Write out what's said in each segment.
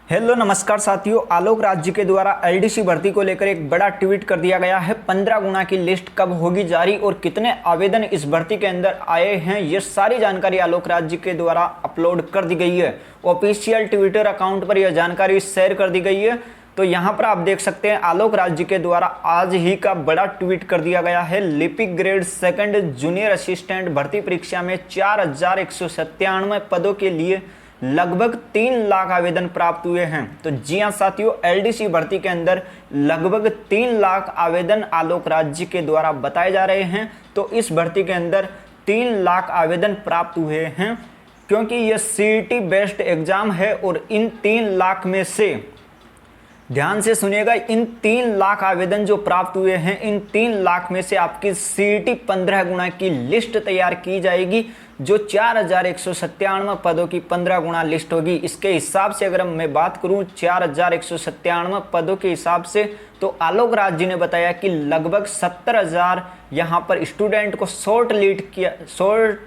Hello नमस्कार साथियों। आलोक राज्य के द्वारा एलडीसी भर्ती को लेकर एक बड़ा ट्वीट कर दिया गया है। 15 गुना की लिस्ट कब होगी जारी और कितने आवेदन इस भर्ती के अंदर आए हैं, ये सारी जानकारी आलोक राज्य के द्वारा अपलोड कर दी गई है। ऑफिशियल ट्विटर अकाउंट पर यह जानकारी शेयर कर दी गई है। तो यहाँ पर आप देख सकते हैं आलोक राज्य के द्वारा आज ही का बड़ा ट्वीट कर दिया गया है। लिपिक ग्रेड 2 जूनियर असिस्टेंट भर्ती परीक्षा में 4197 पदों के लिए लगभग 3 लाख आवेदन प्राप्त हुए हैं। तो जी हां साथियों, एलडीसी भर्ती के अंदर लगभग 3 लाख आवेदन आलोक राज्य के द्वारा बताए जा रहे हैं। तो इस भर्ती के अंदर 3 लाख आवेदन प्राप्त हुए हैं, क्योंकि यह सीईटी बेस्ड एग्जाम है। और इन 3 लाख में से ध्यान से सुनिएगा, इन 3 लाख आवेदन जो प्राप्त हुए हैं, इन 3 लाख में से आपकी सीईटी 15 गुना की लिस्ट तैयार की जाएगी, जो 4197 पदों की 15 गुना लिस्ट होगी। इसके हिसाब से अगर मैं बात करूं 4197 पदों के हिसाब से, तो आलोक राज्य ने बताया कि लगभग 70,000 यहां पर स्टूडेंट को शॉर्ट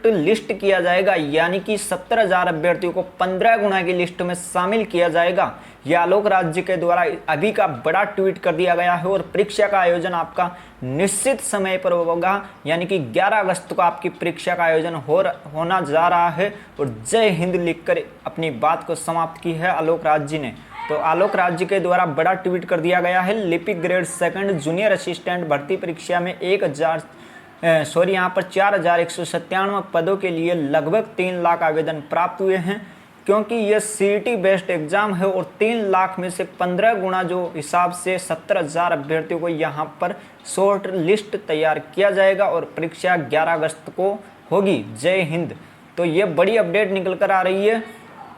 लिस्ट किया जाएगा, यानी कि 70,000 अभ्यर्थियों को 15 गुना की लिस्ट में शामिल किया जाएगा। यह आलोक राज्य के द्वारा अभी का बड़ा ट्वीट कर दिया गया है। और परीक्षा का आयोजन आपका निश्चित समय पर होगा, यानी कि 11 अगस्त को आपकी परीक्षा का आयोजन होना जा रहा है। और जय हिंद लिखकर अपनी बात को समाप्त की है आलोक राज्य ने। तो आलोक राज्य के द्वारा बड़ा ट्वीट कर दिया गया है। लिपिक ग्रेड 2 जूनियर असिस्टेंट भर्ती परीक्षा में यहाँ पर 4197 पदों के लिए लगभग 3 लाख आवेदन प्राप्त हुए हैं, क्योंकि यह सीईटी बेस्ड एग्जाम है। और 3 लाख में से 15 गुना जो हिसाब से 70,000 अभ्यर्थियों को यहाँ पर शॉर्ट लिस्ट तैयार किया जाएगा और परीक्षा 11 अगस्त को होगी। जय हिंद। तो ये बड़ी अपडेट निकल कर आ रही है।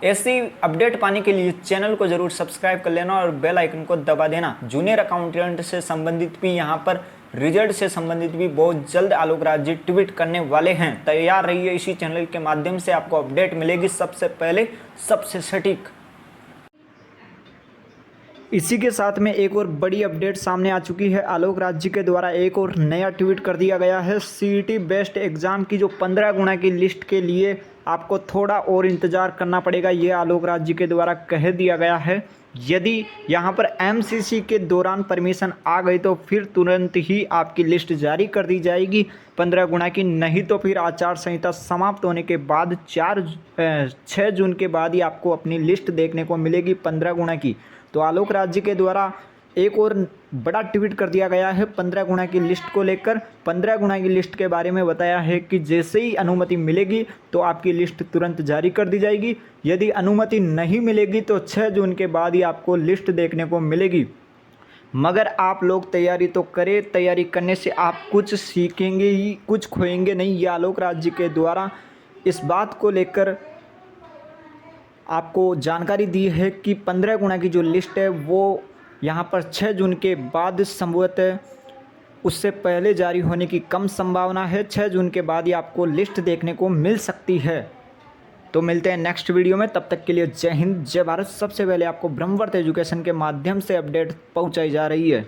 ऐसी अपडेट पाने के लिए चैनल को जरूर सब्सक्राइब कर लेना और बेल आइकन को दबा देना। जूनियर अकाउंटेंट से संबंधित भी यहाँ पर रिजल्ट से संबंधित भी बहुत जल्द आलोक राज्य ट्वीट करने वाले हैं। तैयार रहिए, इसी चैनल के माध्यम से आपको अपडेट मिलेगी सबसे पहले, सबसे सटीक। इसी के साथ में एक और बड़ी अपडेट सामने आ चुकी है। आलोक राज्य के द्वारा एक और नया ट्वीट कर दिया गया है। सीईटी बेस्ड एग्जाम की जो 15 गुना की लिस्ट के लिए आपको थोड़ा और इंतज़ार करना पड़ेगा, ये आलोक राज्य के द्वारा कह दिया गया है। यदि यहाँ पर एमसीसी के दौरान परमिशन आ गई तो फिर तुरंत ही आपकी लिस्ट जारी कर दी जाएगी 15 गुना की, नहीं तो फिर आचार संहिता समाप्त होने के बाद 6 जून के बाद ही आपको अपनी लिस्ट देखने को मिलेगी 15 गुना की। तो आलोक राज्य के द्वारा एक और बड़ा ट्वीट कर दिया गया है 15 गुना की लिस्ट को लेकर। 15 गुना की लिस्ट के बारे में बताया है कि जैसे ही अनुमति मिलेगी तो आपकी लिस्ट तुरंत जारी कर दी जाएगी। यदि अनुमति नहीं मिलेगी तो 6 जून के बाद ही आपको लिस्ट देखने को मिलेगी। मगर आप लोग तैयारी तो करें, तैयारी करने से आप कुछ सीखेंगे ही, कुछ खोएंगे नहीं। ये आलोक राज्य के द्वारा इस बात को लेकर आपको जानकारी दी है कि 15 गुना की जो लिस्ट है वो यहाँ पर 6 जून के बाद संभवतः उससे पहले जारी होने की कम संभावना है। 6 जून के बाद ही आपको लिस्ट देखने को मिल सकती है। तो मिलते हैं नेक्स्ट वीडियो में, तब तक के लिए जय हिंद जय भारत। सबसे पहले आपको ब्रह्मवर्त एजुकेशन के माध्यम से अपडेट पहुँचाई जा रही है।